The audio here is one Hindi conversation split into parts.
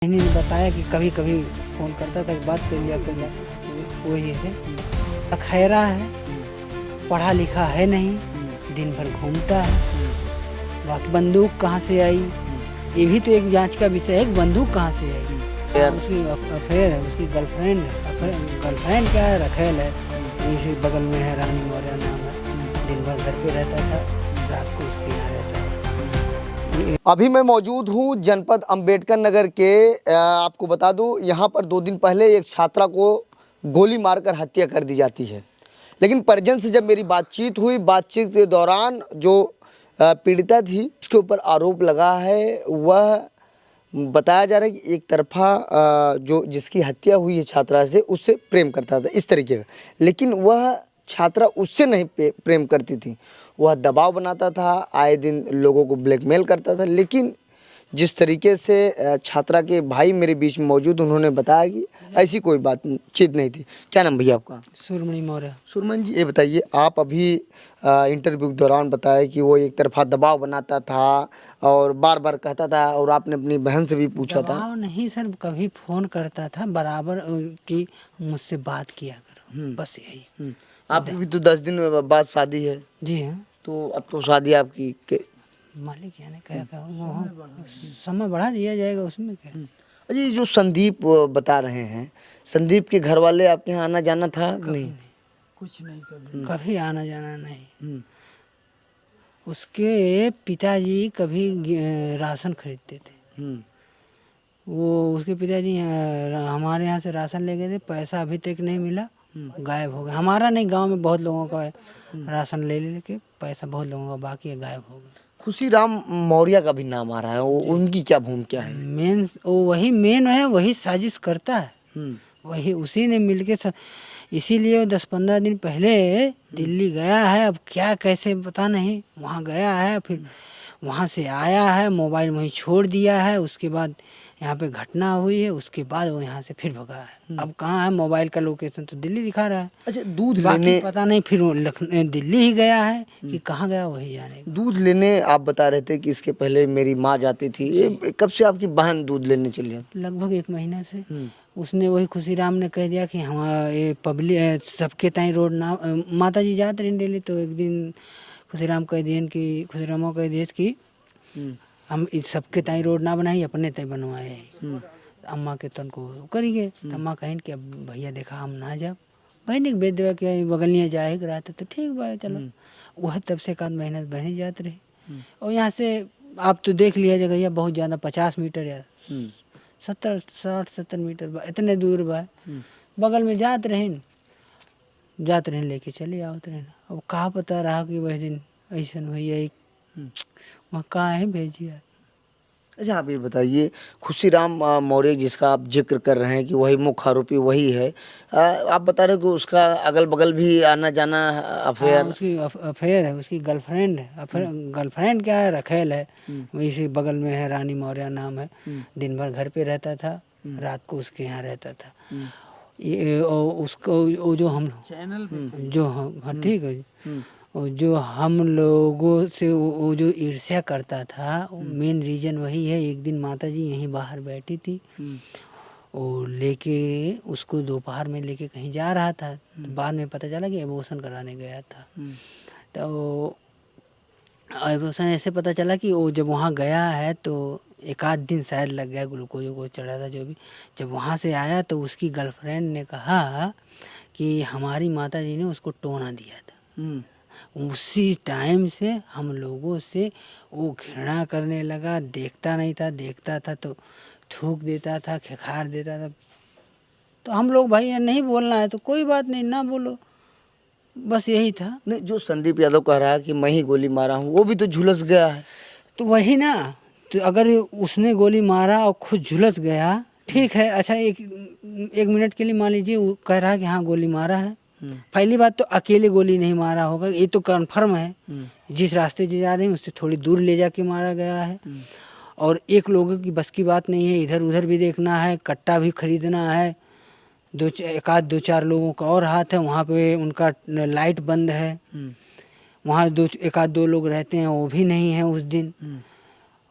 मैंने बताया कि कभी कभी फ़ोन करता था, बात कर लिया कर लिया, वो ये है। खैरा है, पढ़ा लिखा है नहीं, दिन भर घूमता है। बाकी बंदूक कहाँ से आई, ये भी तो एक जांच का विषय है। बंदूक कहाँ से आई? उसकी अफेयर है, उसकी गर्लफ्रेंड है। गर्लफ्रेंड क्या है, रखेल है, इसी बगल में है, रानी मौर्य नाम है। दिन भर घर पे रहता था, रात को उसके यहाँ रहता था। अभी मैं मौजूद हूँ जनपद अंबेडकर नगर के। आपको बता दूँ, यहाँ पर 2 दिन पहले एक छात्रा को गोली मारकर हत्या कर दी जाती है। लेकिन परिजन से जब मेरी बातचीत हुई, बातचीत के दौरान जो पीड़िता थी, इसके ऊपर आरोप लगा है, वह बताया जा रहा है कि एक तरफा जो जिसकी हत्या हुई है छात्रा से, उससे प्रेम करता था, इस तरीके का। लेकिन वह छात्रा उससे नहीं प्रेम करती थी, वह दबाव बनाता था, आए दिन लोगों को ब्लैकमेल करता था। लेकिन जिस तरीके से छात्रा के भाई मेरे बीच में मौजूद, उन्होंने बताया कि ऐसी कोई बातचीत नहीं थी। क्या नाम भैया आपका? सुरमणि मौर्य। सुरमन जी, ये बताइए, आप अभी इंटरव्यू के दौरान बताया कि वो एक तरफा दबाव बनाता था और बार बार कहता था, और आपने अपनी बहन से भी पूछा था। दबाव नहीं सर, कभी फ़ोन करता था बराबर कि मुझसे बात किया करो, बस यही। आपकी भी तो 10 दिन बाद शादी है। जी हाँ, तो अब तो शादी आपकी मालिक यानी क्या समय बढ़ा दिया जाएगा, उसमें क्या। अजी, जो संदीप बता रहे हैं, संदीप के घर वाले आपके यहाँ आना जाना था कि नहीं? कुछ नहीं, कभी आना जाना नहीं। उसके पिताजी कभी राशन खरीदते थे। वो उसके पिताजी हमारे यहाँ से राशन ले गए थे, पैसा अभी तक नहीं मिला, गायब हो गया। हमारा नहीं, गांव में बहुत लोगों का राशन ले लेके पैसा बहुत लोगों का बाकी है, गायब हो गया। खुशीराम मौर्य का भी नाम आ रहा है, उनकी क्या भूमिका है? मेन वही मेन है, वही साजिश करता है, वही उसी ने मिलके सब। इसीलिए 10-15 दिन पहले दिल्ली गया है। अब क्या कैसे पता नहीं, वहाँ गया है, फिर वहाँ से आया है, मोबाइल वहीं छोड़ दिया है। उसके बाद यहाँ पे घटना हुई है, उसके बाद वो यहाँ से फिर भगा है। अब कहाँ है, मोबाइल का लोकेशन तो दिल्ली दिखा रहा है। अच्छा, दूध बाकी लेने पता नहीं फिर वो दिल्ली ही गया है कि कहाँ गया, वही जाने। दूध लेने आप बता रहे थे कि इसके पहले मेरी माँ जाती थी। ये कब से आपकी बहन दूध लेने चली है? लगभग 1 महीना से। उसने वही खुशीराम ने कह दिया कि हम ये पब्लिक सबके ताई रोड ना, माता जी जाते रहे डेली। तो एक दिन खुशीराम कह दिए कि खुशीरामो कह दिए कि हम इस सबके ताई रोड ना बनाई, अपने तय बनवाए। अम्मा के तन को करी गए। तो अम्मा कहें कि अब भैया देखा हम ना जाब, बहनी के बेच देवा कि बगलिया जाए रहा था। तो ठीक बा, चलो। वह तब से 1 महीना बहनी जाते रही। और यहाँ से आप तो देख लिया जगह बहुत ज़्यादा, 50 मीटर या 60-70 मीटर बा, इतने दूर बा। बगल में जाते रहें लेके चले आवते रहें। अब कहाँ पता रहा कि वह दिन ऐसा हुई है, वहाँ कहाँ है भेजिया। अच्छा, आप ये बताइए, खुशीराम मौर्य जिसका आप जिक्र कर रहे हैं कि वही मुख्य आरोपी वही है, आप बता रहे हो कि उसका अगल बगल भी आना जाना अफेयर? उसकी अफेयर है, उसकी गर्लफ्रेंड है। गर्लफ्रेंड क्या है, रखेल है, इसी बगल में है, रानी मौर्य नाम है। दिन भर घर पे रहता था, रात को उसके यहाँ रहता था। ये उसको वो जो हम चैनल जो हम ठीक है, जो हम लोगों से वो जो ईर्ष्या करता था, मेन रीजन वही है। एक दिन माता जी यहीं बाहर बैठी थी, और लेके उसको दोपहर में लेके कहीं जा रहा था। तो बाद में पता चला कि एबॉर्शन कराने गया था। तो एबॉर्शन ऐसे पता चला कि वो जब वहाँ गया है तो 1 आध दिन शायद लग गया, ग्लूकोज वूकोज चढ़ा था जो भी। जब वहाँ से आया तो उसकी गर्लफ्रेंड ने कहा कि हमारी माता जी ने उसको टोना दिया था। उसी टाइम से हम लोगों से वो घृणा करने लगा। देखता नहीं था, देखता था तो थूक देता था, खिखार देता था। तो हम लोग भाई नहीं बोलना है तो कोई बात नहीं, ना बोलो, बस यही था। नहीं, जो संदीप यादव कह रहा है कि मैं ही गोली मारा हूँ, वो भी तो झुलस गया है। तो वही ना, तो अगर उसने गोली मारा और खुद झुलस गया, ठीक है। अच्छा, एक मिनट के लिए मान लीजिए वो कह रहा है कि हाँ गोली मारा है। पहली बात तो अकेले गोली नहीं मारा होगा, ये तो कन्फर्म है। जिस रास्ते से जा रहे हैं उससे थोड़ी दूर ले जाके मारा गया है। और एक लोगों की बस की बात नहीं है, इधर उधर भी देखना है, कट्टा भी खरीदना है। 2-4 लोगों का और हाथ है, वहाँ पे उनका लाइट बंद है। वहाँ 1-2 लोग रहते हैं, वो भी नहीं है उस दिन।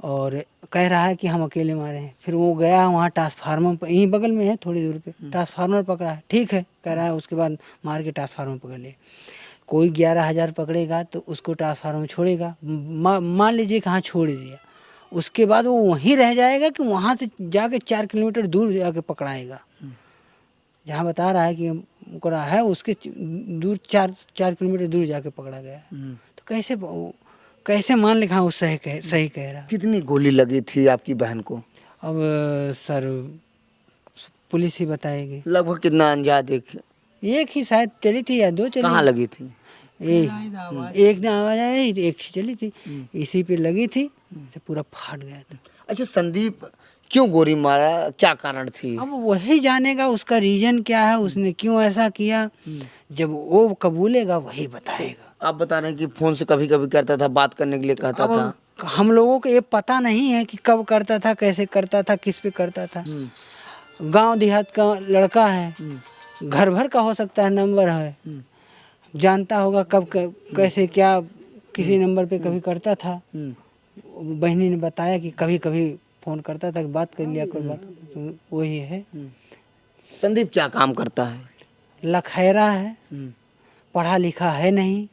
और कह रहा है कि हम अकेले मारे हैं। फिर वो गया वहाँ ट्रांसफार्मर पर, यहीं बगल में है थोड़ी दूर पे, ट्रांसफार्मर पकड़ा है, ठीक है कह रहा है। उसके बाद मार के ट्रांसफार्मर पकड़ लिए। कोई 11,000 पकड़ेगा तो उसको ट्रांसफार्मर छोड़ेगा, मान लीजिए कहाँ छोड़ दिया, उसके बाद वो वहीं रह जाएगा कि वहाँ से जाके 4 किलोमीटर दूर जाके पकड़ाएगा। जहाँ बता रहा है कि पकड़ा है उसके दूर 4 किलोमीटर दूर जाके पकड़ा गया है। तो कैसे मान ले हाँ वो सही कह रहा। कितनी गोली लगी थी आपकी बहन को? अब सर पुलिस ही बताएगी। लगभग कितना अंदाज? एक ही शायद चली थी या 2 चली। कहाँ लगी थी? एक दिन आवाज आई, एक चली थी, इसी पे लगी थी, से पूरा फाट गया था। अच्छा, संदीप क्यों गोली मारा, क्या कारण थी? अब वही जानेगा उसका रीजन क्या है, उसने क्यों ऐसा किया, जब वो कबूलेगा वही बताएगा। आप बता रहे हैं कि फोन से कभी कभी करता था, बात करने के लिए कहता था। हम लोगों को ये पता नहीं है कि कब करता था, कैसे करता था, किस पे करता था। गांव देहात का लड़का है, घर भर का हो सकता है, नंबर है, जानता होगा कब कैसे क्या किसी नंबर पे कभी करता था। बहनी ने बताया कि कभी कभी फोन करता था, बात कर लिया कर बात, वही है। संदीप क्या काम करता है? लखैरा है, पढ़ा लिखा है नहीं,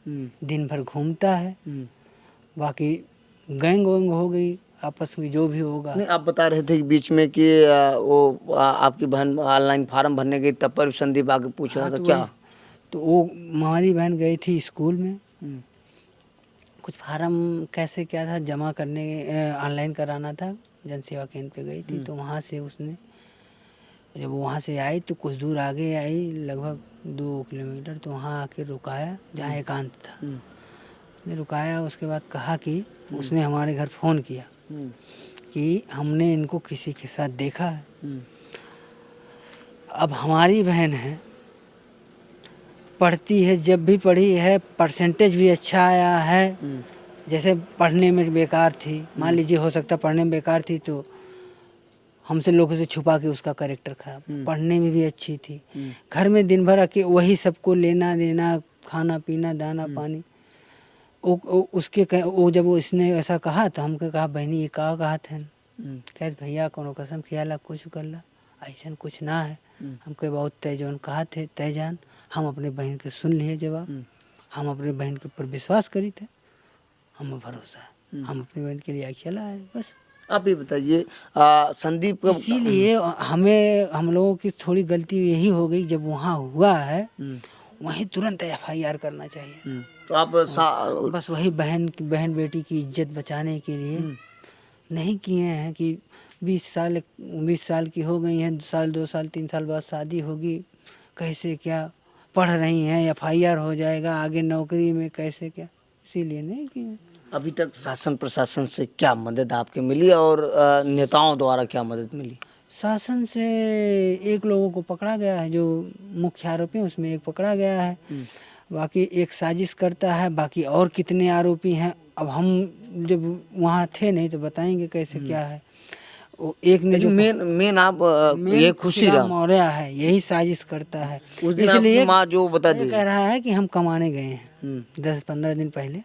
दिन भर घूमता है। बाकी गैंग वैंग हो गई आपस में, जो भी होगा। नहीं, आप बता रहे थे कि बीच में कि वो आपकी बहन ऑनलाइन फार्म भरने गई, तब पर संदीप आके पूछ रहा था क्या? तो वो हमारी बहन गई थी स्कूल में, कुछ फार्म कैसे क्या था जमा करने, ऑनलाइन कराना था, जन सेवा केंद्र पे गई थी। तो वहाँ से उसने, जब वहाँ से आई तो कुछ दूर आगे आई, लगभग 2 किलोमीटर, तो वहाँ आके रुकाया जहाँ एकांत था। उसने रुकाया, उसके बाद कहा कि उसने हमारे घर फ़ोन किया कि हमने इनको किसी के साथ देखा है। अब हमारी बहन है, पढ़ती है, जब भी पढ़ी है परसेंटेज भी अच्छा आया है। जैसे पढ़ने में बेकार थी, मान लीजिए हो सकता पढ़ने में बेकार थी तो हमसे लोगों से छुपा के उसका कैरेक्टर खराब, पढ़ने में भी अच्छी थी। घर में दिन भर आके वही सबको लेना देना, खाना पीना, दाना पानी। वो जब वो इसने ऐसा कहा तो हमको कहा बहनी ये कहा थे, कैसे भैया कोनो कसम खियाला कुछ कर ला, ऐसा कुछ ना है। हमको बहुत तेजन कहा थे, तेजान हम अपने बहन के सुन लिए जवाब, हम अपने बहन के ऊपर विश्वास करी थे, हमें भरोसा है, हम अपनी बहन के लिए चला है बस। आप ये बताइए संदीप को, इसीलिए हम लोगों की थोड़ी गलती यही हो गई, जब वहाँ हुआ है वहीं तुरंत FIR करना चाहिए। तो आप बस वही बहन बेटी की इज्जत बचाने के लिए नहीं किए हैं कि 20 साल की हो गई हैं, 2 साल 3 साल बाद शादी होगी, कैसे क्या पढ़ रही हैं, FIR हो जाएगा, आगे नौकरी में कैसे क्या, इसीलिए नहीं किए। अभी तक शासन प्रशासन से क्या मदद आपके मिली और नेताओं द्वारा क्या मदद मिली? शासन से एक लोगों को पकड़ा गया है, जो मुख्य आरोपी उसमें एक पकड़ा गया है, बाकी एक साजिश करता है, बाकी और कितने आरोपी हैं अब हम जब वहाँ थे नहीं तो बताएंगे कैसे क्या है। वो एक ने जो मेन आप ये खुशीराम मौर्य है, यही साजिश करता है। इसलिए माँ जो बता दी कह रहा है कि हम कमाने गए हैं 10-15 दिन पहले,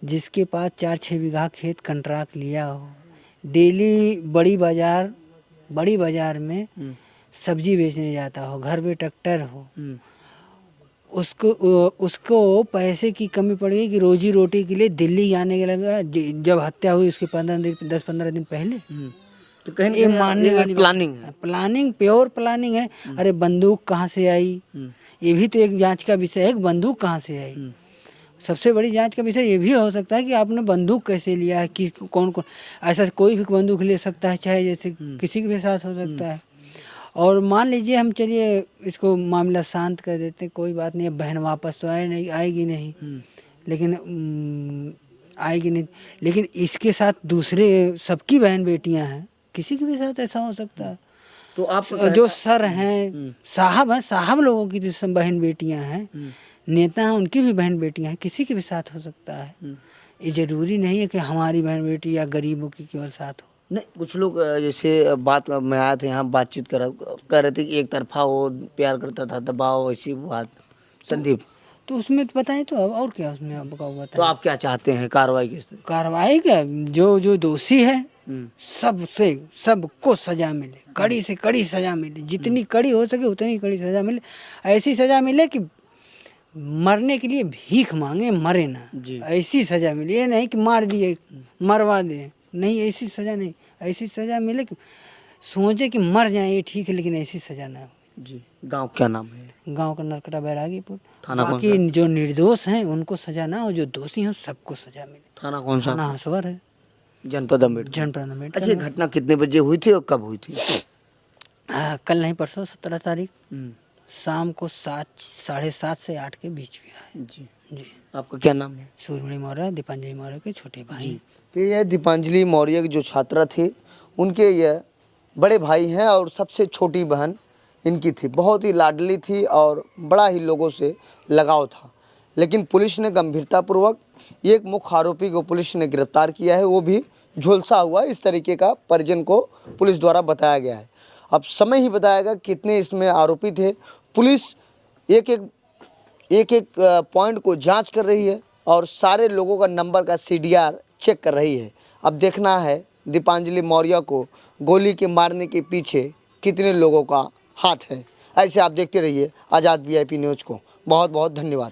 जिसके पास 4-6 बीघा खेत कंट्राक्ट लिया हो, डेली बड़ी बाजार में सब्जी बेचने जाता हो, घर पे ट्रैक्टर हो, उसको पैसे की कमी पड़ गई कि रोजी रोटी के लिए दिल्ली आने के लगा। जब हत्या हुई उसके 10-15 दिन पहले, तो कहीं ये मानने वाली प्लानिंग प्योर प्लानिंग है। अरे बंदूक कहाँ से आई, ये भी तो एक जांच का विषय है, बंदूक कहाँ से आई। सबसे बड़ी जांच का विषय ये भी हो सकता है कि आपने बंदूक कैसे लिया है, कि कौन ऐसा कोई भी बंदूक ले सकता है, चाहे जैसे किसी के भी साथ हो सकता है। और मान लीजिए हम चलिए इसको मामला शांत कर देते, कोई बात नहीं, बहन वापस तो आएगी नहीं, लेकिन आएगी नहीं, लेकिन इसके साथ दूसरे सबकी बहन बेटियां हैं, किसी के भी साथ ऐसा हो सकता है। तो आप जो सर हैं, साहब लोगों की जो बहन बेटियां हैं, नेता हैं उनकी भी बहन बेटियां हैं, किसी के भी साथ हो सकता है। ये जरूरी नहीं है कि हमारी बहन बेटी या गरीबों की केवल साथ हो। नहीं, कुछ लोग जैसे बात में आया था यहाँ, बातचीत कर रहे थे कि एक तरफा वो प्यार करता था, दबाव, ऐसी बात। संदीप तो उसमें तो बताएं, तो और क्या उसमें आपका बताएं। तो आप क्या चाहते हैं कार्रवाई किस तरह? कार्रवाई का जो दोषी है सबसे सबको सजा मिले, कड़ी से कड़ी सजा मिले, जितनी कड़ी हो सके उतनी कड़ी सजा मिले। ऐसी सजा मिले कि मरने के लिए भीख मांगे, मरे ना, ऐसी सजा मिले। ये नहीं कि मार दिए मरवा दे, नहीं, ऐसी सजा नहीं। ऐसी सजा मिले कि सोचे कि मर जाए ये ठीक है, लेकिन ऐसी सजा ना हो। जी। गांव क्या नाम है? गांव का नरकटा बैरागीपुर। थाना कौन बाकी जो निर्दोष हैं उनको सजा ना हो, जो दोषी हैं सबको सजा मिले। थाना कौन सा? थाना हसवर है, जनपद अम्बेडकर। जनपद अम्बेडकर। अच्छा, ये घटना कितने बजे हुई थी और कब हुई थी? कल नहीं, परसों 17 तारीख शाम को 7, 7:30 से 8 के बीच गया है। जी। जी। आपका क्या नाम है? सूर्यमणि मौर्य, दीपांजलि मौर्य के छोटे भाई। तो ये दीपांजलि मौर्य की जो छात्रा थी, उनके ये बड़े भाई हैं और सबसे छोटी बहन इनकी थी। बहुत ही लाडली थी और बड़ा ही लोगों से लगाव था। लेकिन पुलिस ने गंभीरतापूर्वक एक मुख्य आरोपी को पुलिस ने गिरफ्तार किया है, वो भी झुलसा हुआ। इस तरीके का परिजन को पुलिस द्वारा बताया गया है। अब समय ही बताएगा कितने इसमें आरोपी थे। पुलिस एक एक पॉइंट को जांच कर रही है और सारे लोगों का नंबर का CDR चेक कर रही है। अब देखना है दीपांजलि मौर्य को गोली के मारने के पीछे कितने लोगों का हाथ है। ऐसे आप देखते रहिए आज़ाद VIP न्यूज़ को। बहुत बहुत धन्यवाद।